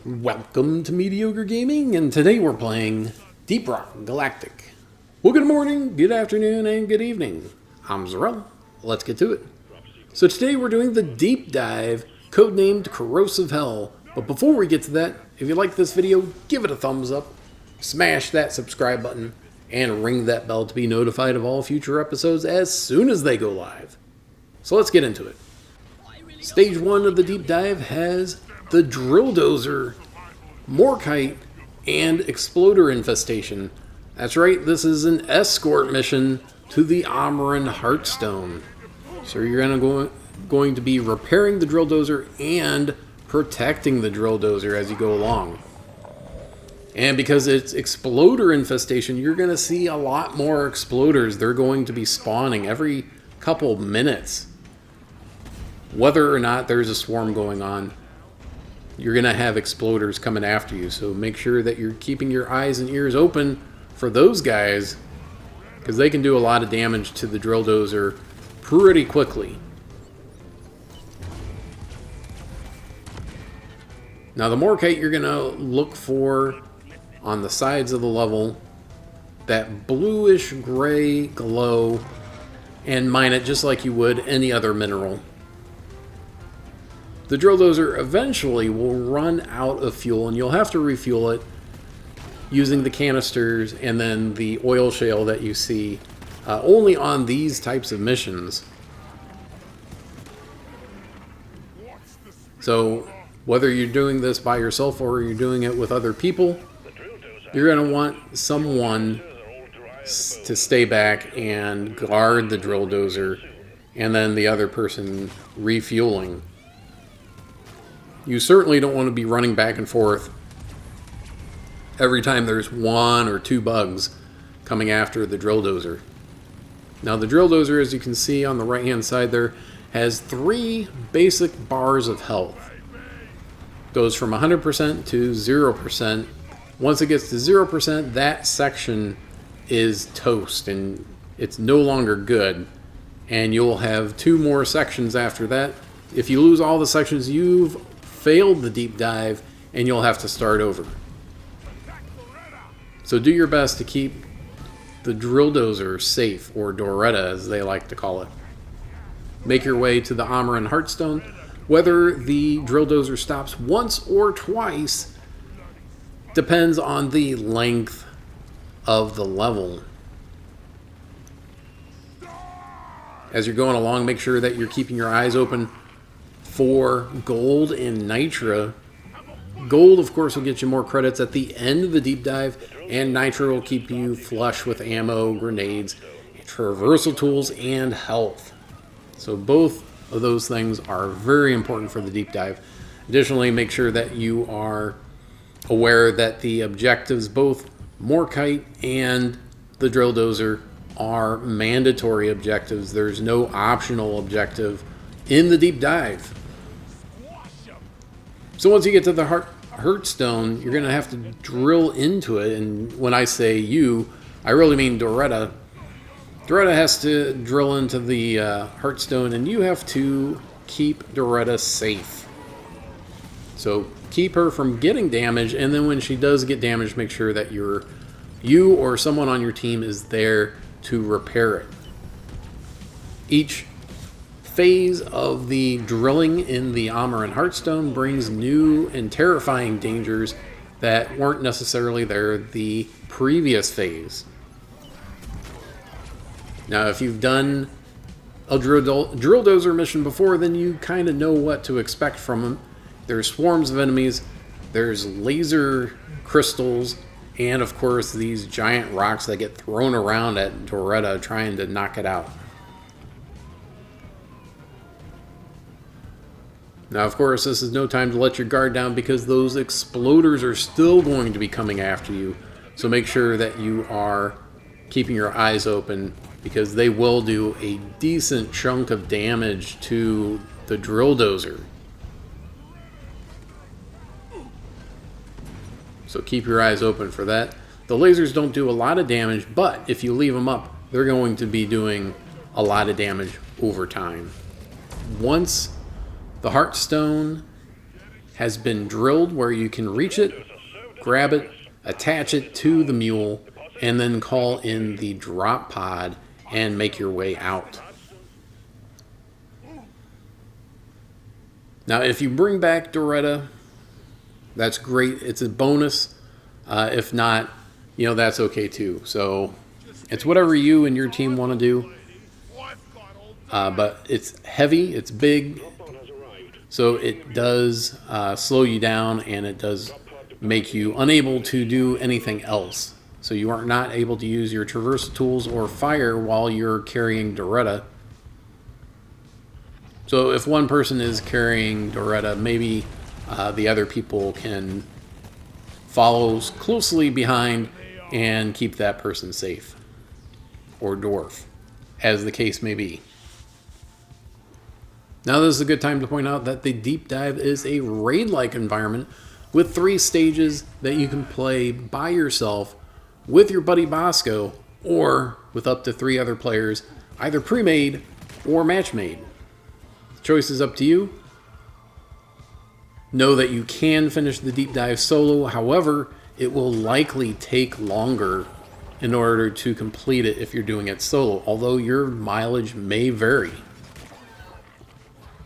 Welcome to Mediocre Gaming, and today we're playing Deep Rock Galactic. Well, good morning, good afternoon, and good evening. I'm Zarel. Let's get to it. So today we're doing the deep dive, codenamed Corrosive Hell. But before we get to that, if you like this video, give it a thumbs up, smash that subscribe button, and ring that bell to be notified of all future episodes as soon as they go live. So let's get into it. Stage 1 of the deep dive has the Drill Dozer, Morkite, and Exploder Infestation. That's right, this is an escort mission to the Amaran Heartstone. So you're going to be repairing the Drill Dozer and protecting the Drill Dozer as you go along. And because it's Exploder Infestation, you're going to see a lot more exploders. They're going to be spawning every couple minutes. Whether or not there's a swarm going on, you're going to have exploders coming after you. So make sure that you're keeping your eyes and ears open for those guys, because they can do a lot of damage to the Drill Dozer pretty quickly. Now the Morkite, you're going to look for on the sides of the level that bluish gray glow and mine it just like you would any other mineral. The Drill Dozer eventually will run out of fuel, and you'll have to refuel it using the canisters and then the oil shale that you see only on these types of missions. So whether you're doing this by yourself or you're doing it with other people, you're going to want someone to stay back and guard the Drill Dozer, and then the other person refueling. You certainly don't want to be running back and forth every time there's one or two bugs coming after the Drill Dozer. Now the Drill Dozer, as you can see on the right hand side there, has 3 basic bars of health. Goes from 100% to 0%. Once it gets to 0%, that section is toast and it's no longer good. And you'll have 2 more sections after that. If you lose all the sections, you've failed the deep dive and you'll have to start over. So do your best to keep the Drill Dozer safe, or Doretta as they like to call it. Make your way to the Amaran Heartstone. Whether the Drill Dozer stops once or twice depends on the length of the level. As you're going along, make sure that you're keeping your eyes open for gold and nitra. Gold, of course, will get you more credits at the end of the deep dive, and nitra will keep you flush with ammo, grenades, traversal tools, and health. So both of those things are very important for the deep dive. Additionally, make sure that you are aware that the objectives, both Morkite and the Drill Dozer, are mandatory objectives. There's no optional objective in the deep dive. So once you get to the Heartstone, you're going to have to drill into it. And when I say you, I really mean Doretta. Doretta has to drill into the Heartstone, and you have to keep Doretta safe. So keep her from getting damaged, and then when she does get damaged, make sure that you or someone on your team is there to repair it. Each phase of the drilling in the Amaran Heartstone brings new and terrifying dangers that weren't necessarily there the previous phase. Now, if you've done a Drill Dozer mission before, then you kind of know what to expect from them. There's swarms of enemies, there's laser crystals, and of course these giant rocks that get thrown around at Doretta trying to knock it out. Now, of course, this is no time to let your guard down, because those exploders are still going to be coming after you. So make sure that you are keeping your eyes open, because they will do a decent chunk of damage to the Drill Dozer. So keep your eyes open for that. The lasers don't do a lot of damage, but if you leave them up, they're going to be doing a lot of damage over time. Once the Heartstone has been drilled where you can reach it, grab it, attach it to the mule, and then call in the drop pod and make your way out. Now, if you bring back Doretta, that's great. It's a bonus. If not, that's okay too. So it's whatever you and your team want to do. But it's heavy, it's big, so it does slow you down, and it does make you unable to do anything else. So you are not able to use your traversal tools or fire while you're carrying Doretta. So if one person is carrying Doretta, maybe the other people can follow closely behind and keep that person safe. Or dwarf, as the case may be. Now this is a good time to point out that the Deep Dive is a raid-like environment with 3 stages that you can play by yourself with your buddy Bosco, or with up to 3 other players, either pre-made or match-made. The choice is up to you. Know that you can finish the Deep Dive solo, however, it will likely take longer in order to complete it if you're doing it solo, although your mileage may vary,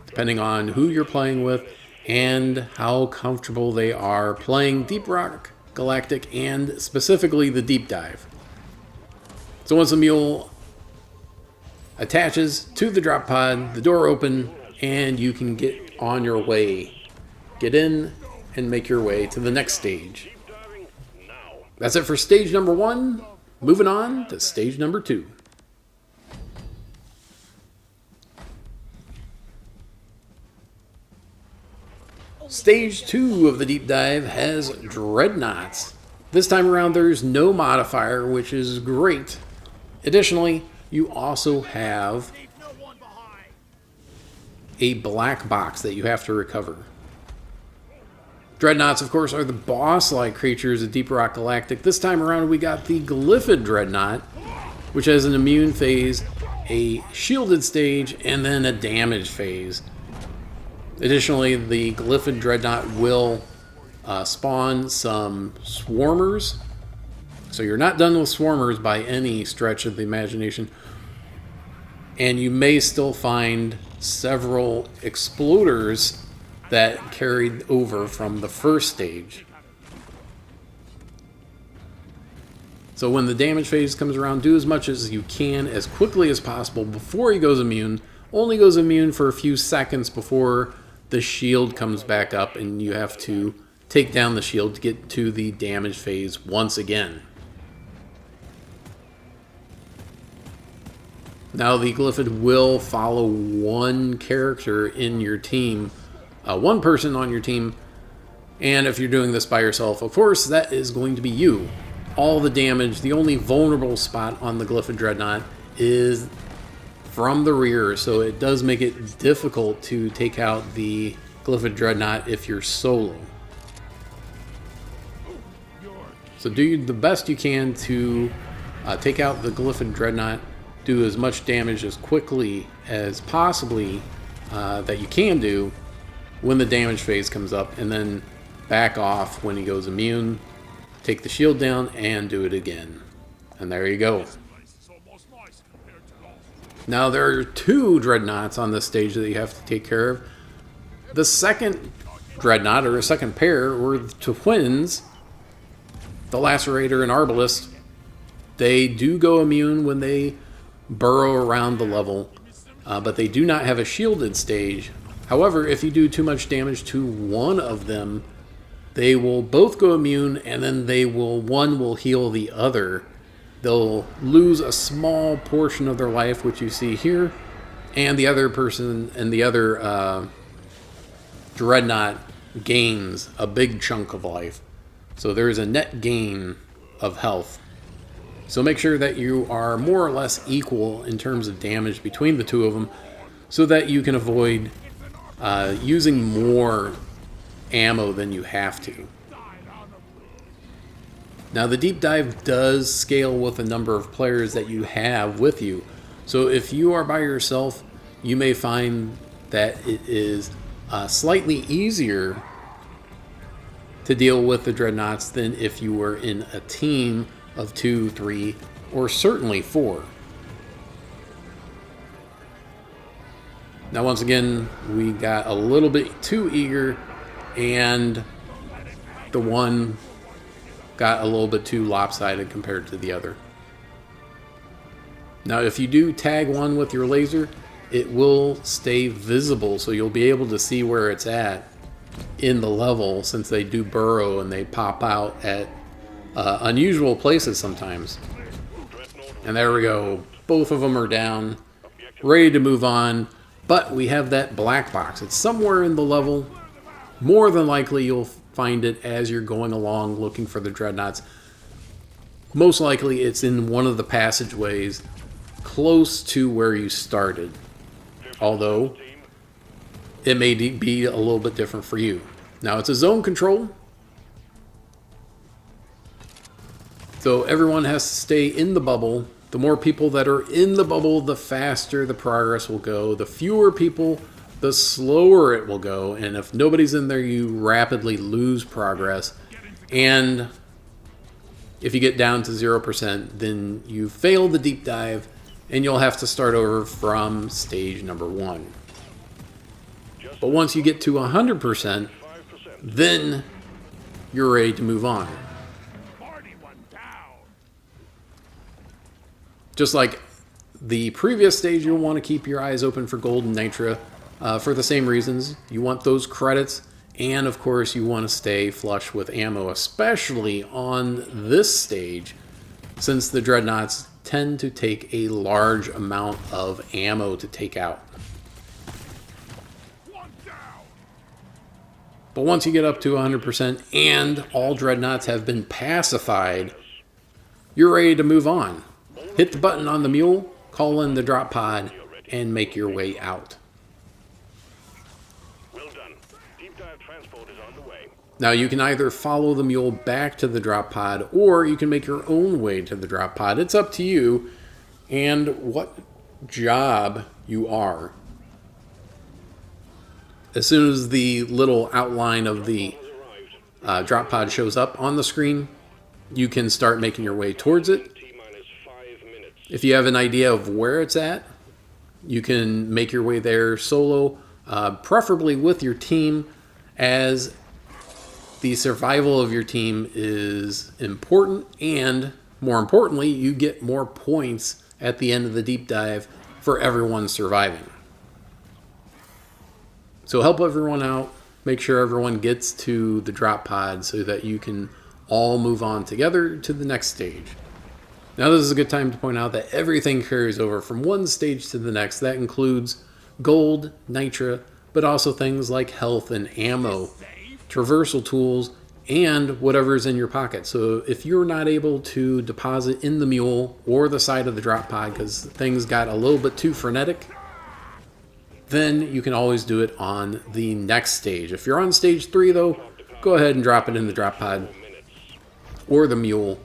depending on who you're playing with and how comfortable they are playing Deep Rock Galactic, and specifically the Deep Dive. So once the mule attaches to the drop pod, the door opens, and you can get on your way. Get in and make your way to the next stage. That's it for stage number 1. Moving on to stage number 2. Stage 2 of the Deep Dive has Dreadnoughts. This time around there's no modifier, which is great. Additionally, you also have a black box that you have to recover. Dreadnoughts, of course, are the boss-like creatures of Deep Rock Galactic. This time around we got the Glyphid Dreadnought, which has an immune phase, a shielded stage, and then a damage phase. Additionally, the Glyphid Dreadnought will spawn some Swarmers. So you're not done with Swarmers by any stretch of the imagination. And you may still find several Exploders that carried over from the first stage. So when the damage phase comes around, do as much as you can as quickly as possible before he goes immune. Only goes immune for a few seconds before the shield comes back up, and you have to take down the shield to get to the damage phase once again. Now the Glyphid will follow one character in your team, one person on your team, and if you're doing this by yourself, of course, that is going to be you. All the damage, the only vulnerable spot on the Glyphid Dreadnought is from the rear, so it does make it difficult to take out the Glyphid Dreadnought if you're solo. So do the best you can to take out the Glyphid Dreadnought, do as much damage as quickly as possibly that you can do when the damage phase comes up, and then back off when he goes immune, take the shield down, and do it again. And there you go. Now there are 2 Dreadnoughts on this stage that you have to take care of. The second Dreadnought, or a second pair, were the twins, the Lacerator and Arbalist. They do go immune when they burrow around the level, but they do not have a shielded stage. However, if you do too much damage to one of them, they will both go immune, and then one will heal the other. They'll lose a small portion of their life, which you see here, and the other person and the other Dreadnought gains a big chunk of life. So there is a net gain of health. So make sure that you are more or less equal in terms of damage between the 2 of them, so that you can avoid using more ammo than you have to. Now the Deep Dive does scale with the number of players that you have with you. So if you are by yourself, you may find that it is slightly easier to deal with the dreadnoughts than if you were in a team of 2, 3, or certainly 4. Now, once again, we got a little bit too eager, and the one got a little bit too lopsided compared to the other. Now, if you do tag one with your laser, it will stay visible, so you'll be able to see where it's at in the level, since they do burrow and they pop out at unusual places sometimes. And there we go. Both of them are down, ready to move on. But we have that black box. It's somewhere in the level. More than likely, you'll find it as you're going along looking for the dreadnoughts. Most likely, it's in one of the passageways close to where you started. Although, it may be a little bit different for you. Now, it's a zone control. So everyone has to stay in the bubble. The more people that are in the bubble, the faster the progress will go. The fewer people, the slower it will go. And if nobody's in there, you rapidly lose progress. And if you get down to 0%, then you fail the deep dive, and you'll have to start over from stage number 1. But once you get to 100%, then you're ready to move on. Just like the previous stage, you'll want to keep your eyes open for gold and nitra for the same reasons. You want those credits, and of course you want to stay flush with ammo, especially on this stage, since the dreadnoughts tend to take a large amount of ammo to take out. But once you get up to 100% and all dreadnoughts have been pacified, you're ready to move on. Hit the button on the mule, call in the drop pod, and make your way out. Well done. Deep dive transport is on the way. Now you can either follow the mule back to the drop pod, or you can make your own way to the drop pod. It's up to you and what job you are. As soon as the little outline of the drop pod shows up on the screen, you can start making your way towards it. If you have an idea of where it's at, you can make your way there solo, preferably with your team, as the survival of your team is important, and more importantly, you get more points at the end of the deep dive for everyone surviving. So help everyone out, make sure everyone gets to the drop pod so that you can all move on together to the next stage. Now this is a good time to point out that everything carries over from one stage to the next. That includes gold, nitra, but also things like health and ammo, traversal tools, and whatever's in your pocket. So if you're not able to deposit in the mule or the side of the drop pod because things got a little bit too frenetic, then you can always do it on the next stage. If you're on stage 3 though, go ahead and drop it in the drop pod or the mule,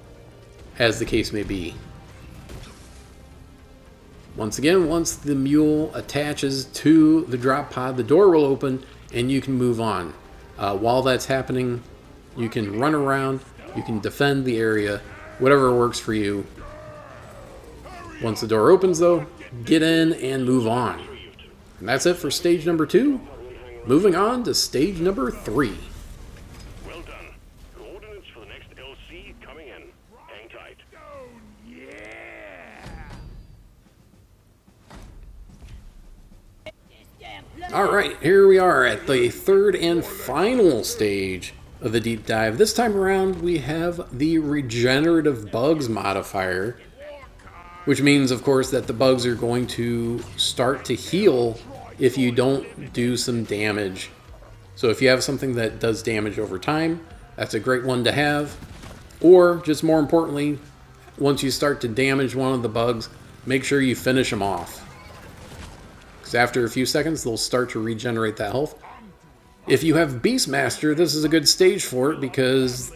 as the case may be. Once again, once the mule attaches to the drop pod, the door will open and you can move on. While that's happening, you can run around, you can defend the area, whatever works for you. Once the door opens though, get in and move on. And that's it for stage number 2. Moving on to stage number 3. Well done. Coordinates for the next LC coming in. Hang tight. Alright, here we are at the third and final stage of the deep dive. This time around, we have the regenerative bugs modifier, which means, of course, that the bugs are going to start to heal if you don't do some damage. So if you have something that does damage over time, that's a great one to have. Or, just more importantly, once you start to damage one of the bugs, make sure you finish them off. Because after a few seconds, they'll start to regenerate that health. If you have Beastmaster, this is a good stage for it because,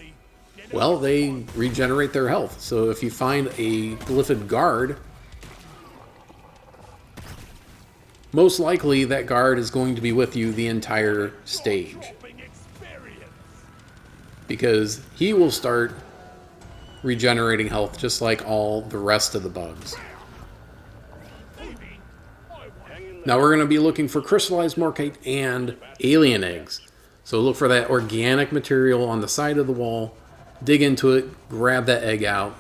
well, they regenerate their health. So if you find a glyphid guard, most likely that guard is going to be with you the entire stage. because he will start regenerating health just like all the rest of the bugs. Now we're going to be looking for crystallized morkite and alien eggs. So look for that organic material on the side of the wall, dig into it, grab that egg out,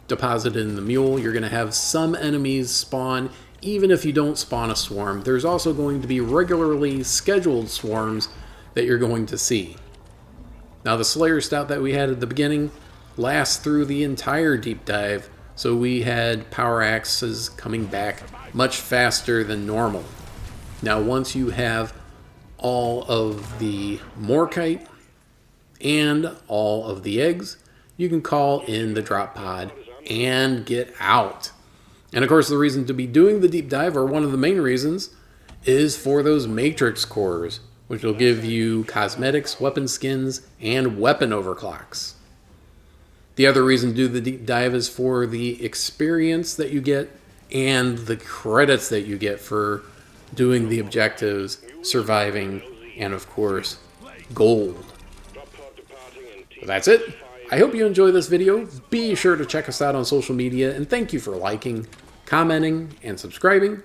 deposit it in the mule. You're going to have some enemies spawn even if you don't spawn a swarm. There's also going to be regularly scheduled swarms that you're going to see. Now the Slayer Stout that we had at the beginning lasts through the entire deep dive, so we had power axes coming back much faster than normal. Now once you have all of the morkite and all of the eggs, you can call in the drop pod and get out. And of course the reason to be doing the deep dive, or one of the main reasons, is for those matrix cores, which will give you cosmetics, weapon skins, and weapon overclocks. The other reason to do the deep dive is for the experience that you get and the credits that you get for doing the objectives, surviving, and of course, gold. But that's it. I hope you enjoy this video. Be sure to check us out on social media, and thank you for liking, commenting, and subscribing.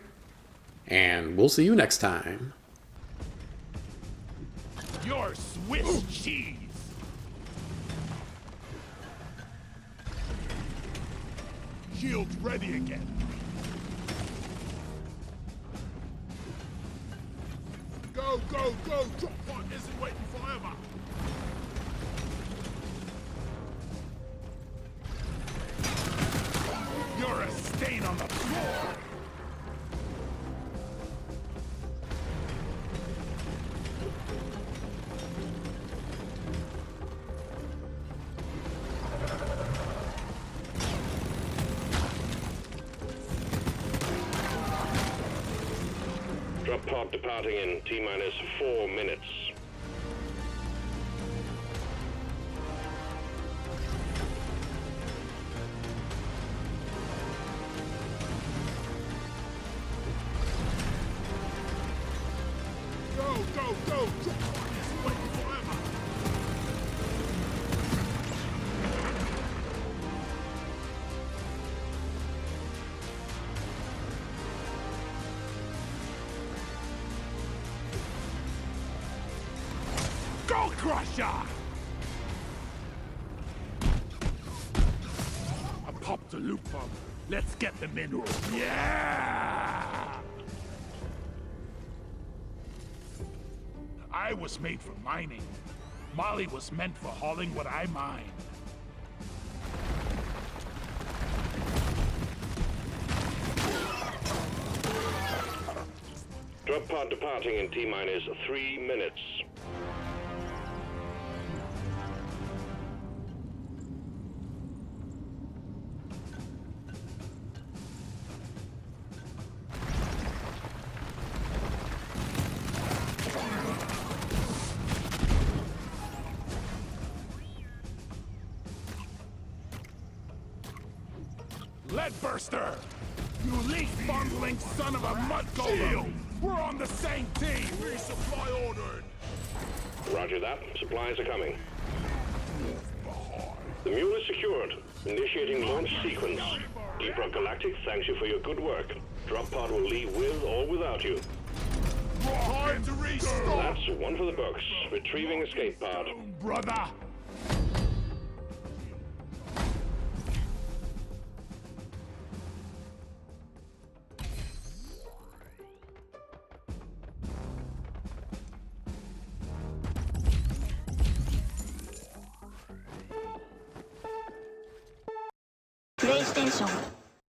And we'll see you next time. Your Swiss cheese! Shields ready again. Go, go, go! Drop pod isn't waiting forever! You're a stain on the floor! Drop pod departing in T-minus 4 minutes. Go, go, go! Drop pod isn't waiting forever! Go, Crusher! I popped a loop pump. Let's get the mineral. Yeah! I was made for mining. Molly was meant for hauling what I mine. Drop pod departing in T-minus 3 minutes. Leadburster! You leaf-bungling son of a mud golem! We're on the same team! Resupply ordered! Roger that. Supplies are coming. The mule is secured. Initiating launch sequence. Deep Rock Galactic thanks you for your good work. Drop pod will leave with or without you. Time to restart! That's one for the books. Retrieving escape pod. Brother! PlayStation